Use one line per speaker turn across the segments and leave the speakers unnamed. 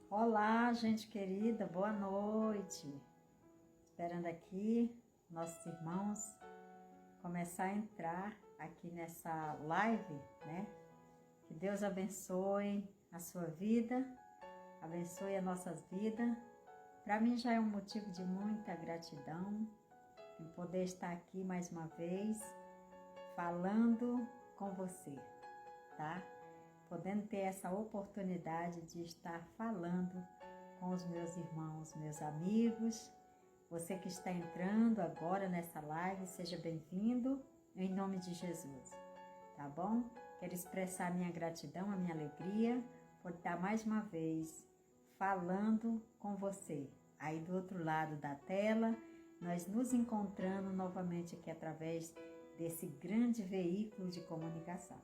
Olá, gente querida, boa noite. Esperando aqui nossos irmãos começar a entrar aqui nessa live, né? Que Deus abençoe a sua vida, abençoe as nossas vidas. Para mim já é um motivo de muita gratidão em poder estar aqui mais uma vez falando com você, tá? Podendo ter essa oportunidade de estar falando com os meus irmãos, meus amigos. Você que está entrando agora nessa live, seja bem-vindo em nome de Jesus, tá bom? Quero expressar a minha gratidão, a minha alegria por estar mais uma vez falando com você. Aí do outro lado da tela, nós nos encontrando novamente aqui através desse grande veículo de comunicação,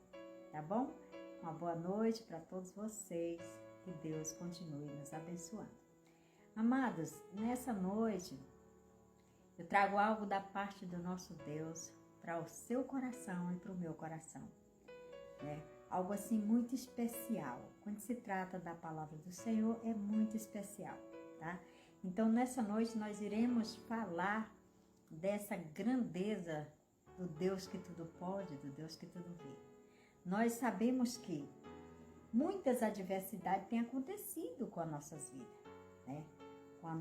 tá bom? Uma boa noite para todos vocês, que Deus continue nos abençoando. Amados, nessa noite eu trago algo da parte do nosso Deus para o seu coração e para o meu coração, né? Algo assim muito especial. Quando se trata da palavra do Senhor, é muito especial, tá? Então nessa noite nós iremos falar dessa grandeza do Deus que tudo pode, do Deus que tudo vê. Nós sabemos que muitas adversidades têm acontecido com as nossas vidas, né? Com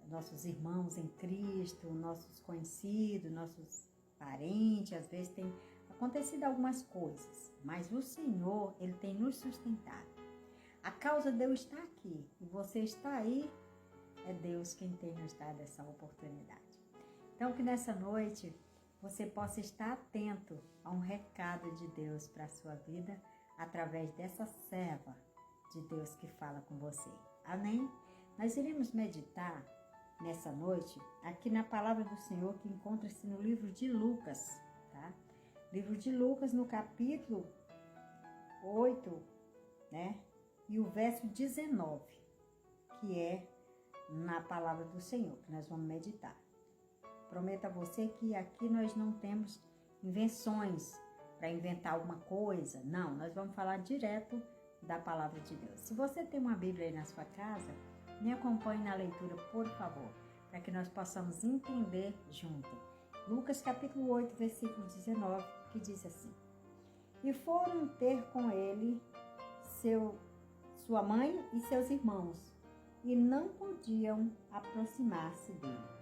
nossos irmãos em Cristo, nossos conhecidos, nossos parentes, às vezes tem acontecido algumas coisas, mas o Senhor, Ele tem nos sustentado. A causa de eu estar aqui e você está aí, é Deus quem tem nos dado essa oportunidade. Então que nessa noite você possa estar atento a um recado de Deus para a sua vida através dessa serva de Deus que fala com você. Amém? Nós iremos meditar nessa noite aqui na palavra do Senhor que encontra-se no livro de Lucas, tá? Livro de Lucas no capítulo 8, né? E o verso 19, que é na palavra do Senhor, que nós vamos meditar. Prometo a você que aqui nós não temos invenções para inventar alguma coisa. Não, nós vamos falar direto da palavra de Deus. Se você tem uma Bíblia aí na sua casa, me acompanhe na leitura, por favor, para que nós possamos entender junto. Lucas capítulo 8, versículo 19, que diz assim: E foram ter com ele sua mãe e seus irmãos, e não podiam aproximar-se dele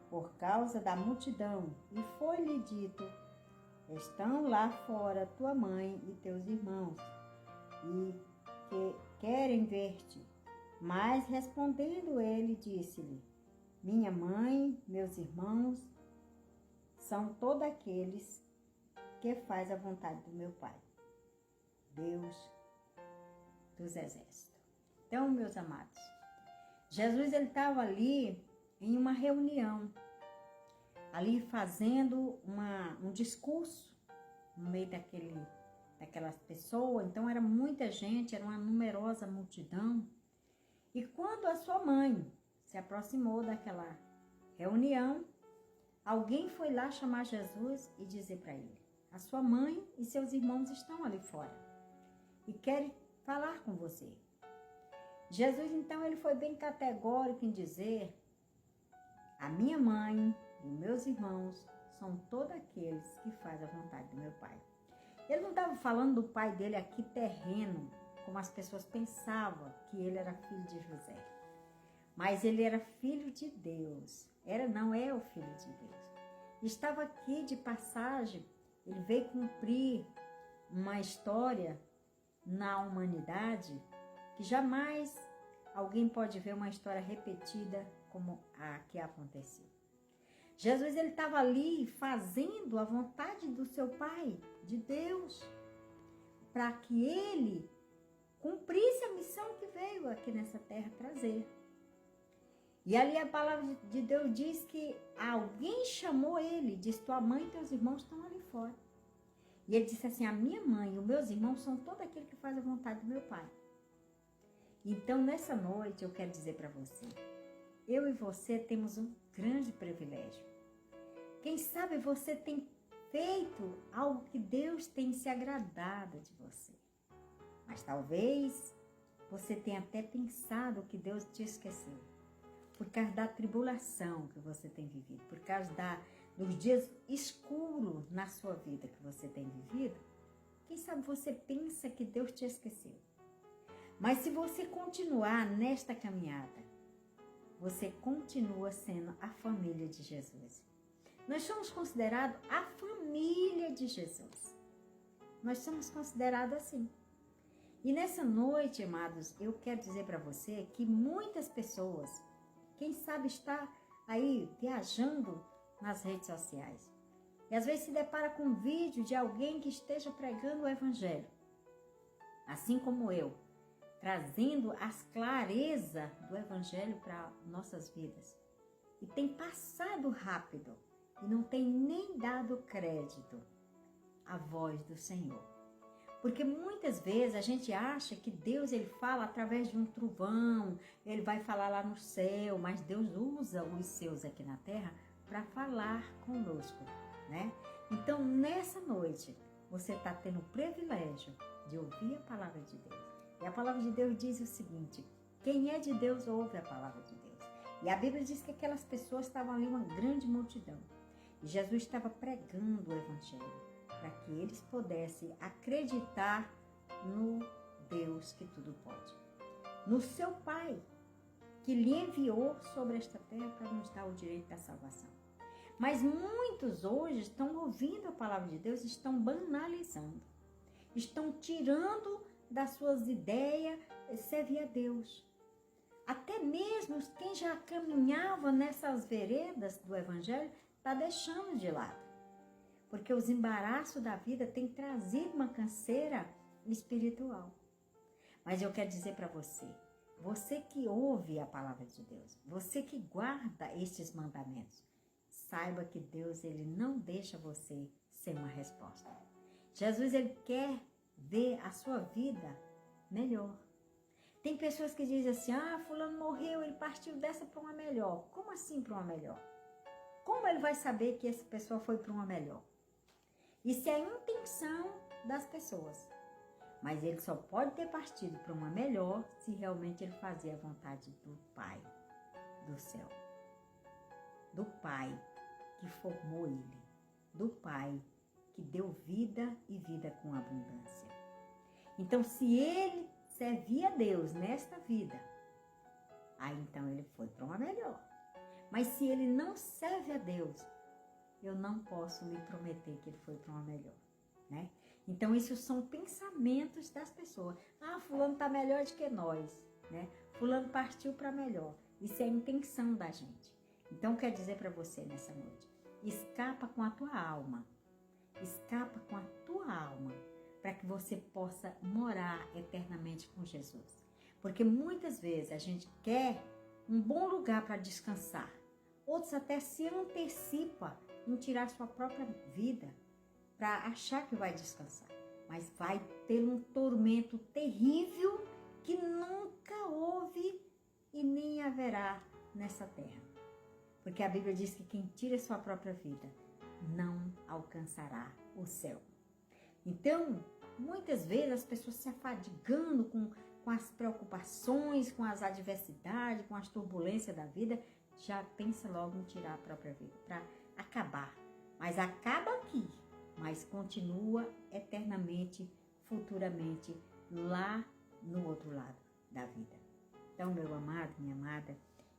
por causa da multidão, e foi-lhe dito: estão lá fora tua mãe e teus irmãos, e que querem ver-te. Mas respondendo ele, disse-lhe: minha mãe, meus irmãos, são todos aqueles que faz a vontade do meu Pai, Deus dos exércitos. Então, meus amados, Jesus ele estava ali em uma reunião, ali fazendo um discurso no meio daquelas pessoas. Então era muita gente, era uma numerosa multidão. E quando a sua mãe se aproximou daquela reunião, alguém foi lá chamar Jesus e dizer para ele: a sua mãe e seus irmãos estão ali fora e querem falar com você. Jesus então ele foi bem categórico em dizer: a minha mãe e meus irmãos são todos aqueles que fazem a vontade do meu Pai. Ele não estava falando do pai dele aqui terreno, como as pessoas pensavam que ele era filho de José. Mas ele era filho de Deus. Não é o filho de Deus. Estava aqui de passagem, ele veio cumprir uma história na humanidade que jamais alguém pode ver uma história repetida como a que aconteceu. Jesus ele estava ali fazendo a vontade do seu Pai, de Deus, para que ele cumprisse a missão que veio aqui nessa terra trazer. E ali a palavra de Deus diz que alguém chamou ele, disse: tua mãe e teus irmãos estão ali fora. E ele disse assim: a minha mãe e os meus irmãos são todos aqueles que fazem a vontade do meu Pai. Então, nessa noite, eu quero dizer para você, eu e você temos um grande privilégio. Quem sabe você tem feito algo que Deus tem se agradado de você. Mas talvez você tenha até pensado que Deus te esqueceu. Por causa da tribulação que você tem vivido, por causa dos dias escuros na sua vida que você tem vivido, quem sabe você pensa que Deus te esqueceu. Mas se você continuar nesta caminhada, você continua sendo a família de Jesus. Nós somos considerados a família de Jesus. Nós somos considerados assim. E nessa noite, amados, eu quero dizer para você que muitas pessoas, quem sabe está aí viajando nas redes sociais, e às vezes se depara com um vídeo de alguém que esteja pregando o Evangelho, assim como eu, trazendo as clarezas do Evangelho para nossas vidas. E tem passado rápido e não tem nem dado crédito à voz do Senhor. Porque muitas vezes a gente acha que Deus ele fala através de um trovão, ele vai falar lá no céu, mas Deus usa os seus aqui na terra para falar conosco, né? Então, nessa noite, você está tendo o privilégio de ouvir a palavra de Deus. E a palavra de Deus diz o seguinte: quem é de Deus ouve a palavra de Deus. E a Bíblia diz que aquelas pessoas estavam ali, uma grande multidão. E Jesus estava pregando o Evangelho, para que eles pudessem acreditar no Deus que tudo pode. No seu Pai, que lhe enviou sobre esta terra para nos dar o direito da salvação. Mas muitos hoje estão ouvindo a palavra de Deus, estão banalizando, estão tirando das suas ideias servir a Deus. Até mesmo quem já caminhava nessas veredas do Evangelho está deixando de lado. Porque os embaraços da vida têm trazido uma canseira espiritual. Mas eu quero dizer para você, você que ouve a palavra de Deus, você que guarda estes mandamentos, saiba que Deus ele não deixa você sem uma resposta. Jesus ele quer ver a sua vida melhor. Tem pessoas que dizem assim: fulano morreu, ele partiu dessa para uma melhor. Como assim para uma melhor? Como ele vai saber que essa pessoa foi para uma melhor? Isso é a intenção das pessoas. Mas ele só pode ter partido para uma melhor se realmente ele fazia a vontade do Pai do céu. Do Pai que formou ele. Do Pai que deu vida e vida com abundância. Então, se ele servia a Deus nesta vida, aí então ele foi para uma melhor. Mas se ele não serve a Deus, eu não posso me prometer que ele foi para uma melhor, né? Então, isso são pensamentos das pessoas. Fulano está melhor do que nós, né? Fulano partiu para melhor. Isso é a intenção da gente. Então, quero dizer para você nessa noite, escapa com a tua alma. Escapa com a tua alma, para que você possa morar eternamente com Jesus. Porque muitas vezes a gente quer um bom lugar para descansar. Outros até se antecipam em tirar sua própria vida para achar que vai descansar. Mas vai ter um tormento terrível que nunca houve e nem haverá nessa terra. Porque a Bíblia diz que quem tira sua própria vida não alcançará o céu. Então, muitas vezes as pessoas se afadigando com as preocupações, com as adversidades, com as turbulências da vida, já pensa logo em tirar a própria vida, para acabar. Mas acaba aqui, mas continua eternamente, futuramente, lá no outro lado da vida. Então, meu amado, minha amada,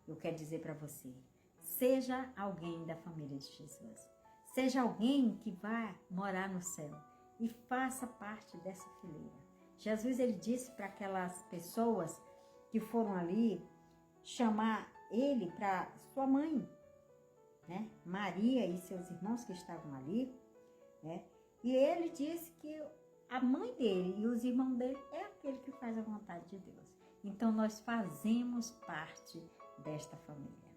eu quero dizer para você, seja alguém da família de Jesus. Seja alguém que vai morar no céu e faça parte dessa fileira. Jesus ele disse para aquelas pessoas que foram ali chamar ele para sua mãe, né? Maria e seus irmãos que estavam ali, né? E ele disse que a mãe dele e os irmãos dele é aquele que faz a vontade de Deus. Então nós fazemos parte desta família.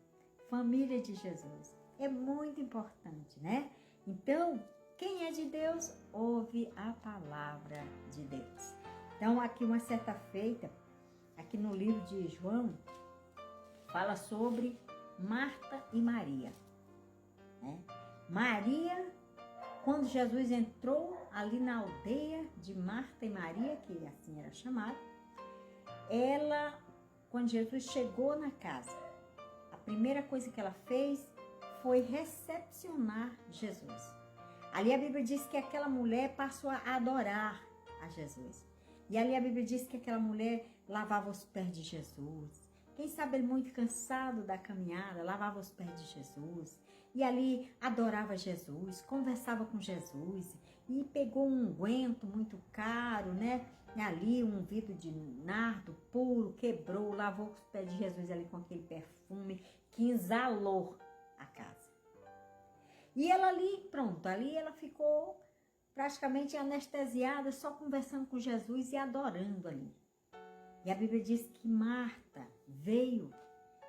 Família de Jesus. É muito importante, né? Então, quem é de Deus, ouve a palavra de Deus. Então, aqui uma certa feita, aqui no livro de João, fala sobre Marta e Maria, né? Maria, quando Jesus entrou ali na aldeia de Marta e Maria, que assim era chamado, ela, quando Jesus chegou na casa, a primeira coisa que ela fez foi recepcionar Jesus. Ali a Bíblia diz que aquela mulher passou a adorar a Jesus. E ali a Bíblia diz que aquela mulher lavava os pés de Jesus. Quem sabe ele muito cansado da caminhada, lavava os pés de Jesus. E ali adorava Jesus, conversava com Jesus. E pegou um unguento muito caro, né? E ali um vidro de nardo puro, quebrou, lavou os pés de Jesus ali com aquele perfume que exalou a casa. E ela ali, pronto, ali ela ficou praticamente anestesiada, só conversando com Jesus e adorando ali. E a Bíblia diz que Marta veio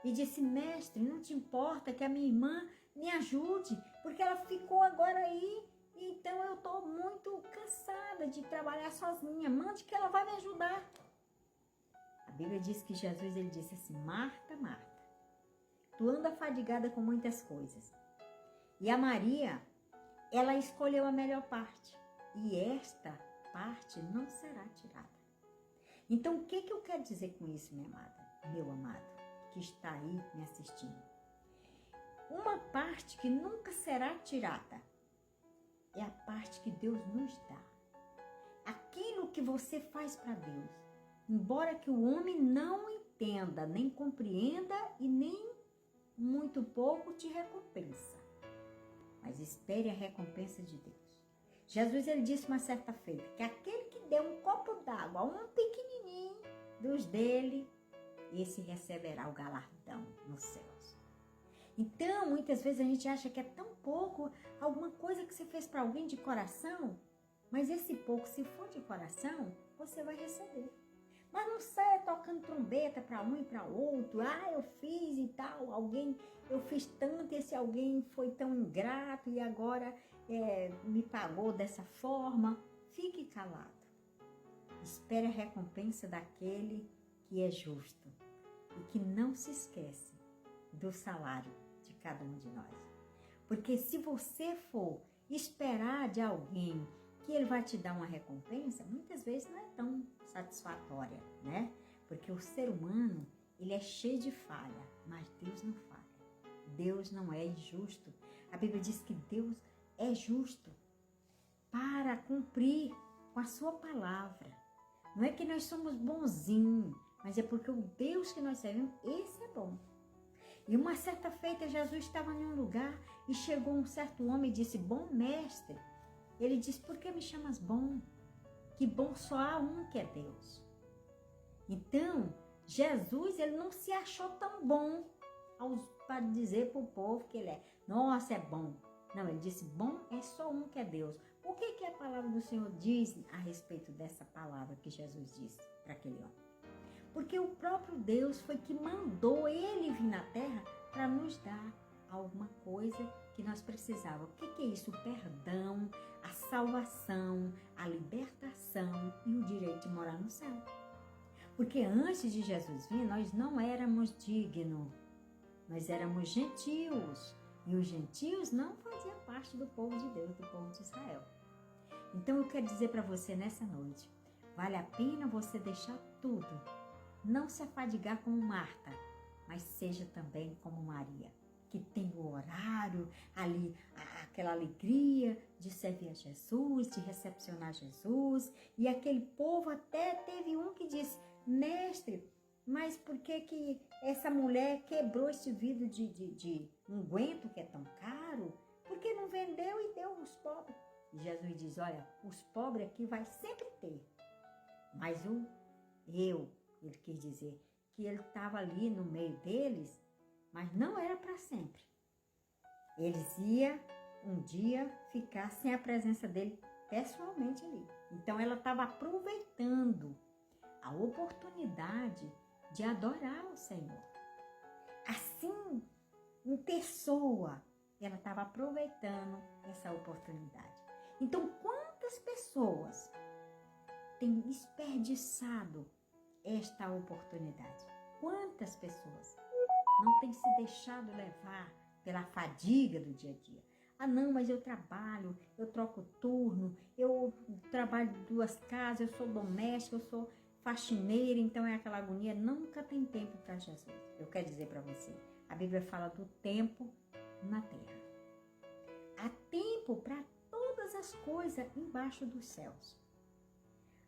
e disse: mestre, não te importa que a minha irmã me ajude, porque ela ficou agora aí, então eu estou muito cansada de trabalhar sozinha, mande que ela vai me ajudar. A Bíblia diz que Jesus, ele disse assim: Marta, Marta, tu anda fadigada com muitas coisas. E a Maria, ela escolheu a melhor parte. E esta parte não será tirada. Então, o que eu quero dizer com isso, minha amada, meu amado, que está aí me assistindo? Uma parte que nunca será tirada é a parte que Deus nos dá. Aquilo que você faz para Deus, embora que o homem não entenda, nem compreenda e nem muito pouco te recompensa. Mas espere a recompensa de Deus. Jesus, ele disse uma certa feita que aquele que deu um copo d'água a um pequenininho dos dele, esse receberá o galardão nos céus. Então, muitas vezes a gente acha que é tão pouco alguma coisa que você fez para alguém de coração, mas esse pouco, se for de coração, você vai receber. Mas não saia tocando trombeta para um e para outro. Ah, eu fiz e tal, alguém, eu fiz tanto, esse alguém foi tão ingrato e agora me pagou dessa forma. Fique calado. Espere a recompensa daquele que é justo e que não se esquece do salário de cada um de nós. Porque se você for esperar de alguém que ele vai te dar uma recompensa, muitas vezes não é tão satisfatória, né? Porque o ser humano, ele é cheio de falha, mas Deus não falha. Deus não é injusto. A Bíblia diz que Deus é justo para cumprir com a sua palavra. Não é que nós somos bonzinhos, mas é porque o Deus que nós servimos, esse é bom. E uma certa feita, Jesus estava em um lugar e chegou um certo homem e disse: bom mestre. Ele disse: por que me chamas bom? Que bom só há um que é Deus. Então, Jesus, ele não se achou tão bom para dizer para o povo que ele é. Nossa, é bom. Não, ele disse: bom é só um que é Deus. O que a palavra do Senhor diz a respeito dessa palavra que Jesus disse para aquele homem? Porque o próprio Deus foi que mandou ele vir na terra para nos dar alguma coisa que nós precisávamos. O que é isso? O perdão, a salvação, a libertação e o direito de morar no céu. Porque antes de Jesus vir, nós não éramos dignos. Nós éramos gentios. E os gentios não faziam parte do povo de Deus, do povo de Israel. Então eu quero dizer para você nessa noite, vale a pena você deixar tudo. Não se afadigar como Marta, mas seja também como Maria, que tem o horário, ali aquela alegria de servir a Jesus, de recepcionar Jesus. E aquele povo até teve um que disse: mestre, mas por que essa mulher quebrou esse vidro de unguento que é tão caro? Por que não vendeu e deu aos pobres? E Jesus diz: olha, os pobres aqui vai sempre ter, mas ele quis dizer que ele estava ali no meio deles, mas não era para sempre. Eles iam um dia ficar sem a presença dele pessoalmente ali. Então ela estava aproveitando a oportunidade de adorar o Senhor. Assim, em pessoa, ela estava aproveitando essa oportunidade. Então, quantas pessoas têm desperdiçado esta oportunidade? Quantas pessoas não têm se deixado levar pela fadiga do dia a dia? Ah, não, mas eu trabalho, eu troco turno, eu trabalho em 2 casas, eu sou doméstica, eu sou faxineira, então é aquela agonia, nunca tem tempo para Jesus. Eu quero dizer para você, a Bíblia fala do tempo na terra. Há tempo para todas as coisas embaixo dos céus.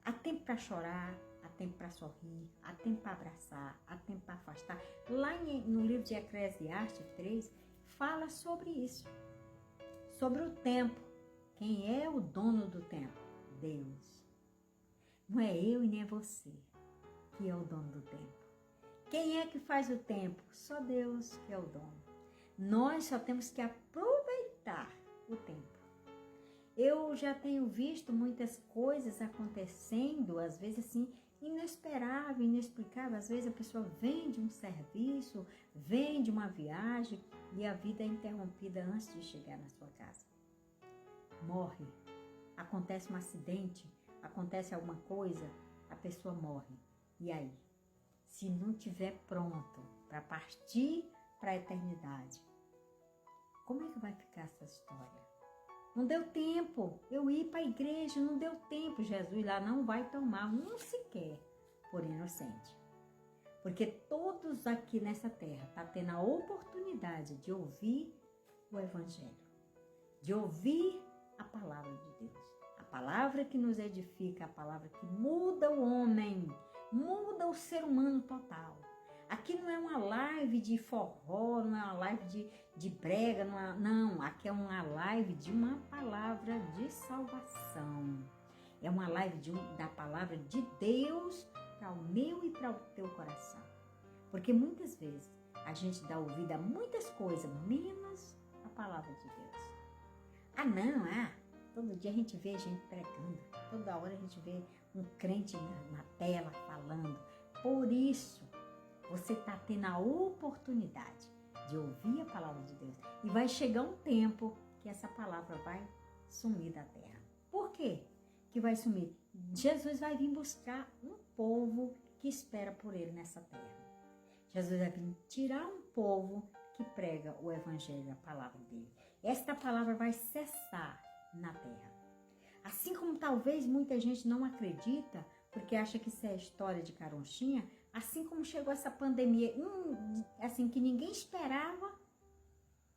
Há tempo para chorar, há tempo para sorrir, há tempo para abraçar, há tempo para afastar. Lá no livro de Eclesiastes 3, fala sobre isso. Sobre o tempo. Quem é o dono do tempo? Deus. Não é eu e nem é você que é o dono do tempo. Quem é que faz o tempo? Só Deus que é o dono. Nós só temos que aproveitar o tempo. Eu já tenho visto muitas coisas acontecendo, às vezes assim, inesperável, inexplicável. Às vezes a pessoa vende um serviço, vende uma viagem e a vida é interrompida antes de chegar na sua casa. Morre. Acontece um acidente, acontece alguma coisa, a pessoa morre. E aí? Se não tiver pronto para partir para a eternidade, como é que vai ficar essa história? Não deu tempo eu ir para a igreja, não deu tempo. Jesus lá não vai tomar um sequer por inocente. Porque todos aqui nessa terra estão tendo a oportunidade de ouvir o Evangelho, de ouvir a palavra de Deus. A palavra que nos edifica, a palavra que muda o homem, muda o ser humano total. Aqui não é uma live de forró, não é uma live de brega, não. Aqui é uma live de uma palavra de salvação. É uma live da palavra de Deus para o meu e para o teu coração. Porque muitas vezes a gente dá ouvido a muitas coisas, menos a palavra de Deus. Todo dia a gente vê gente pregando, toda hora a gente vê um crente na tela falando. Por isso, você está tendo a oportunidade de ouvir a palavra de Deus. E vai chegar um tempo que essa palavra vai sumir da terra. Por quê que vai sumir? Jesus vai vir buscar um povo que espera por ele nessa terra. Jesus vai vir tirar um povo que prega o evangelho, a palavra dele. Esta palavra vai cessar na terra. Assim como talvez muita gente não acredita, porque acha que isso é história de caronchinha, assim como chegou essa pandemia, assim que ninguém esperava,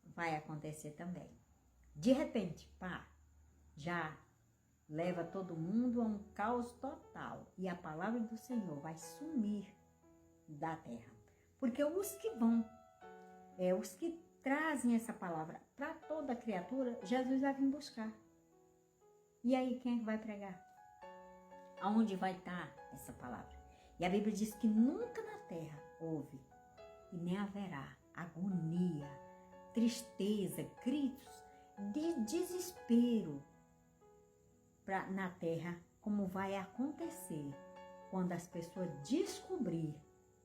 vai acontecer também. De repente, já leva todo mundo a um caos total e a palavra do Senhor vai sumir da terra. Porque os que os que trazem essa palavra para toda criatura, Jesus vai vir buscar. E aí, quem é que vai pregar? Aonde vai estar essa palavra? E a Bíblia diz que nunca na terra houve e nem haverá agonia, tristeza, gritos de desespero na terra, como vai acontecer quando as pessoas descobrir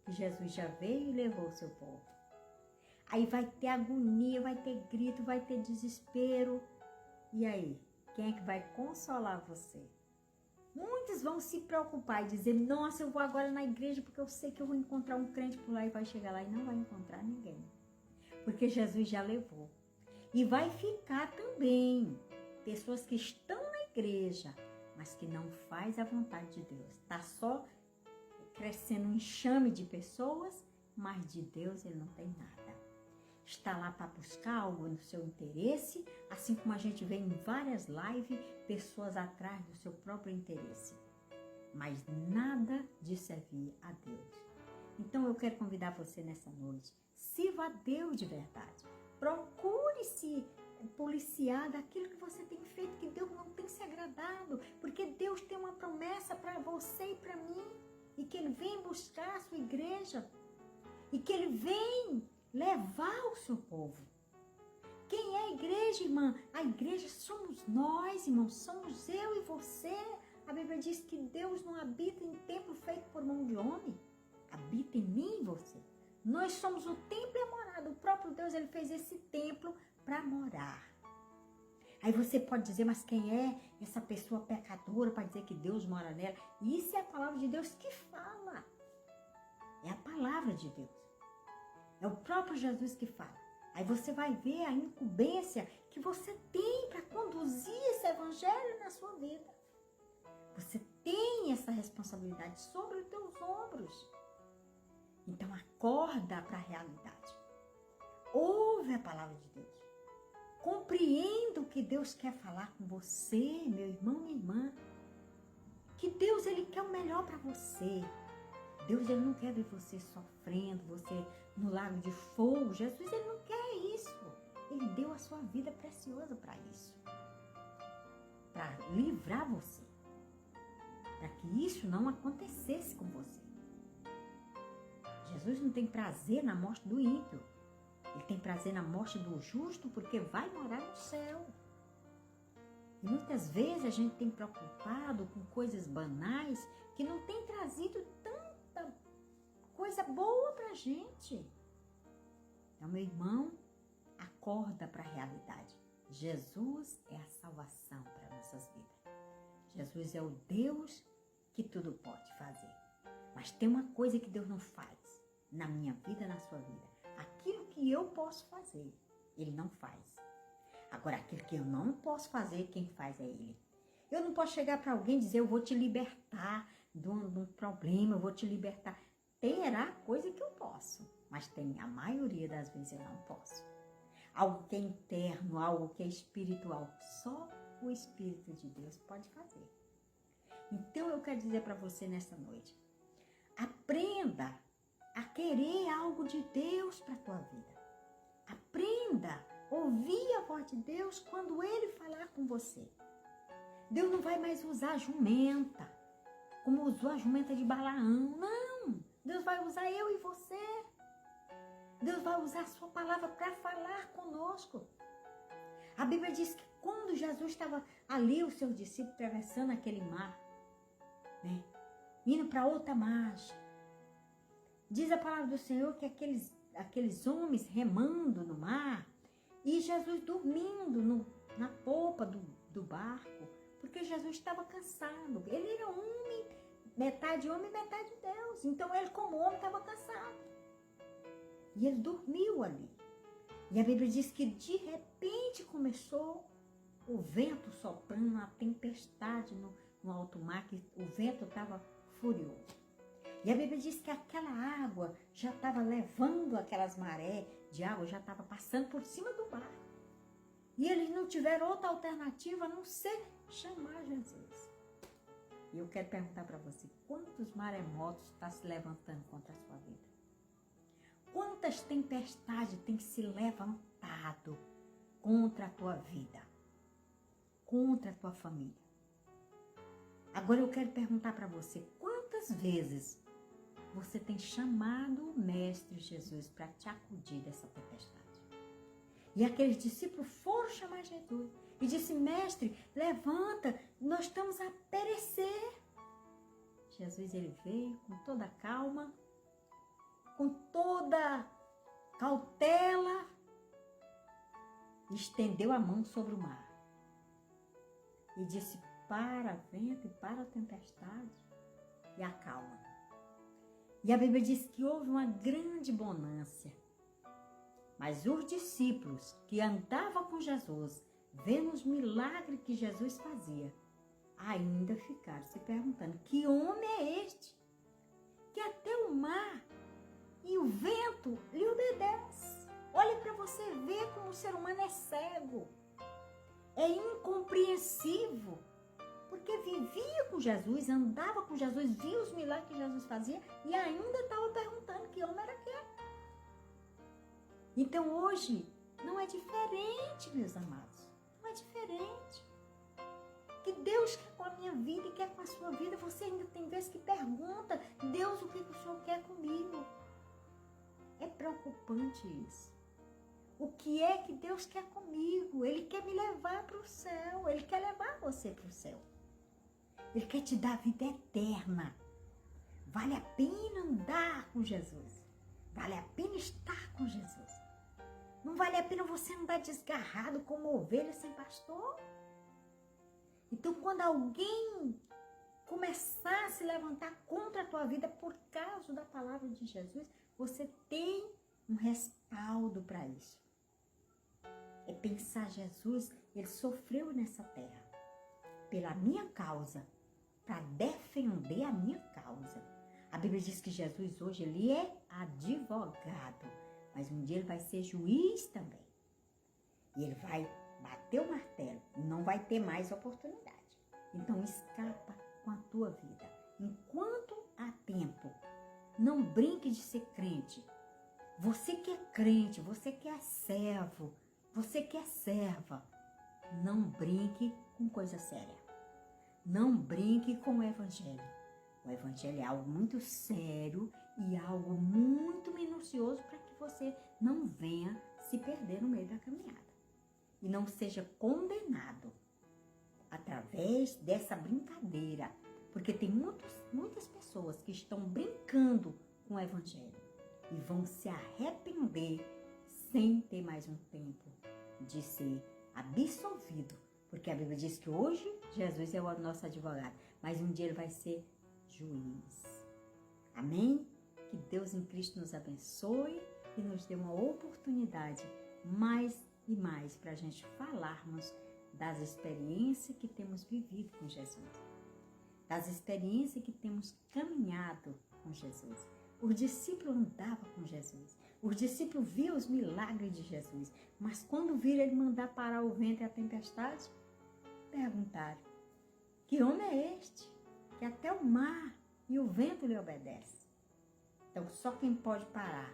que Jesus já veio e levou o seu povo. Aí vai ter agonia, vai ter grito, vai ter desespero. E aí, quem é que vai consolar você? Muitos vão se preocupar e dizer, nossa, eu vou agora na igreja porque eu sei que eu vou encontrar um crente por lá, e vai chegar lá e não vai encontrar ninguém. Porque Jesus já levou. E vai ficar também pessoas que estão na igreja, mas que não faz a vontade de Deus. Está só crescendo um enxame de pessoas, mas de Deus ele não tem nada. Está lá para buscar algo no seu interesse, assim como a gente vê em várias lives, pessoas atrás do seu próprio interesse. Mas nada de servir a Deus. Então eu quero convidar você nessa noite, sirva a Deus de verdade. Procure se policiar daquilo que você tem feito, que Deus não tem se agradado, porque Deus tem uma promessa para você e para mim, e que Ele vem buscar a sua igreja, e que Ele vem levar o seu povo. Quem é a igreja, irmã? A igreja somos nós, irmãos, somos eu e você. A Bíblia diz que Deus não habita em templo feito por mão de homem, habita em mim e você. Nós somos o templo e a morada. O próprio Deus, Ele fez esse templo para morar. Aí você pode dizer, mas quem é essa pessoa pecadora para dizer que Deus mora nela? Isso é a palavra de Deus que fala. É a palavra de Deus. É o próprio Jesus que fala. Aí você vai ver a incumbência que você tem para conduzir esse evangelho na sua vida. Você tem essa responsabilidade sobre os teus ombros. Então acorda para a realidade. Ouve a palavra de Deus. Compreenda o que Deus quer falar com você, meu irmão, minha irmã. Que Deus, Ele quer o melhor para você. Deus, Ele não quer ver você sofrendo, você no lago de fogo. Jesus, Ele não quer isso. Ele deu a sua vida preciosa para isso. Para livrar você. Para que isso não acontecesse com você. Jesus não tem prazer na morte do ímpio. Ele tem prazer na morte do justo porque vai morar no céu. E muitas vezes a gente tem preocupado com coisas banais que não tem trazido tanta coisa boa pra gente. Então, meu irmão, acorda para a realidade. Jesus é a salvação para nossas vidas. Jesus é o Deus que tudo pode fazer. Mas tem uma coisa que Deus não faz na minha vida, na sua vida. Aquilo que eu posso fazer, Ele não faz. Agora, aquilo que eu não posso fazer, quem faz é Ele. Eu não posso chegar para alguém e dizer, eu vou te libertar de um problema, eu vou te libertar. Terá coisa que eu posso, mas tem a maioria das vezes eu não posso. Algo que é interno, algo que é espiritual, só o Espírito de Deus pode fazer. Então, eu quero dizer para você nessa noite, aprenda a querer algo de Deus para a tua vida. Aprenda a ouvir a voz de Deus quando Ele falar com você. Deus não vai mais usar a jumenta, como usou a jumenta de Balaão. Não! Deus vai usar eu e você. Deus vai usar a sua palavra para falar conosco. A Bíblia diz que quando Jesus estava ali, os seus discípulos atravessando aquele mar, né, indo para outra margem, diz a palavra do Senhor que aqueles homens remando no mar e Jesus dormindo na polpa do barco, porque Jesus estava cansado. Ele era homem, metade Deus. Então ele, como homem, estava cansado. E ele dormiu ali. E a Bíblia diz que de repente começou o vento soprando, uma tempestade no alto mar, que o vento estava furioso. E a Bíblia diz que aquela água já estava levando aquelas marés de água, já estava passando por cima do barco. E eles não tiveram outra alternativa a não ser chamar Jesus. E eu quero perguntar para você, quantos maremotos estão se levantando contra a sua vida? Quantas tempestades têm se levantado contra a tua vida? Contra a tua família? Agora eu quero perguntar para você, quantas vezes você tem chamado o Mestre Jesus para te acudir dessa tempestade? E aqueles discípulos foram chamar Jesus e disse, Mestre, levanta, nós estamos a perecer. Jesus, ele veio com toda a calma, com toda cautela, estendeu a mão sobre o mar e disse, para vento e para a tempestade e acalma. E a Bíblia diz que houve uma grande bonança. Mas os discípulos que andavam com Jesus, vendo os milagres que Jesus fazia, ainda ficaram se perguntando, que homem é este? Que até o mar e o vento lhe obedece. Olha para você ver como o ser humano é cego. É incompreensível. Porque vivia com Jesus, andava com Jesus, via os milagres que Jesus fazia e ainda estava perguntando que homem era aquele. Então hoje não é diferente, meus amados. Não é diferente. Que Deus quer com a minha vida e quer com a sua vida. Você ainda tem vezes que pergunta, Deus, o que o Senhor quer comigo? É preocupante isso. O que é que Deus quer comigo? Ele quer me levar para o céu. Ele quer levar você para o céu. Ele quer te dar vida eterna. Vale a pena andar com Jesus. Vale a pena estar com Jesus. Não vale a pena você andar desgarrado como ovelha sem pastor? Então, quando alguém começar a se levantar contra a tua vida por causa da palavra de Jesus, você tem um respaldo para isso. É pensar, Jesus, ele sofreu nessa terra pela minha causa, para defender a minha causa. A Bíblia diz que Jesus hoje ele é advogado, mas um dia ele vai ser juiz também. E ele vai bater o martelo e não vai ter mais oportunidade. Então escapa com a tua vida. Enquanto há tempo, não brinque de ser crente. Você que é crente, você que é servo, você que é serva, não brinque com coisa séria. Não brinque com o evangelho. O evangelho é algo muito sério e algo muito minucioso para que você não venha se perder no meio da caminhada. E não seja condenado através dessa brincadeira. Porque tem muitas pessoas que estão brincando com o evangelho e vão se arrepender sem ter mais um tempo de ser absolvido. Porque a Bíblia diz que hoje Jesus é o nosso advogado, mas um dia ele vai ser juiz. Amém? Que Deus em Cristo nos abençoe e nos dê uma oportunidade mais e mais para a gente falarmos das experiências que temos vivido com Jesus, das experiências que temos caminhado com Jesus. Os discípulos andavam com Jesus, os discípulos viam os milagres de Jesus, mas quando viram ele mandar parar o vento e a tempestade, perguntaram: que homem é este que até o mar e o vento lhe obedecem? Então só quem pode parar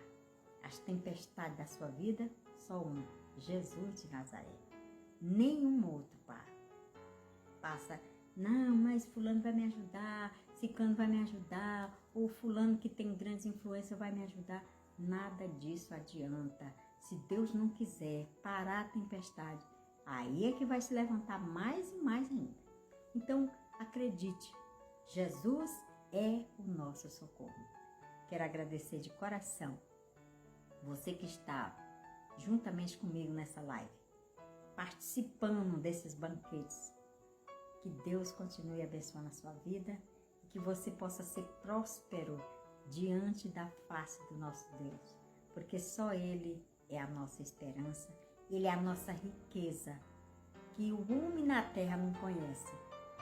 as tempestades da sua vida, só um, Jesus de Nazaré. Nenhum outro passa, não, mas fulano vai me ajudar, ciclano vai me ajudar, ou fulano que tem grande influência vai me ajudar. Nada disso adianta. Se Deus não quiser parar a tempestade, aí é que vai se levantar mais e mais ainda. Então, acredite, Jesus é o nosso socorro. Quero agradecer de coração você que está juntamente comigo nessa live, participando desses banquetes. Que Deus continue abençoando a sua vida e que você possa ser próspero diante da face do nosso Deus, porque só Ele é a nossa esperança, Ele é a nossa riqueza, que o homem na terra não conhece,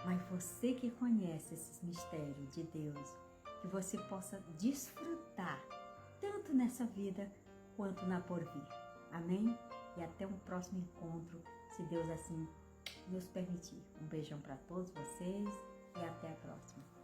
mas você que conhece esses mistérios de Deus, que você possa desfrutar tanto nessa vida quanto na porvir. Amém? E até um próximo encontro, se Deus assim nos permitir. Um beijão para todos vocês e até a próxima.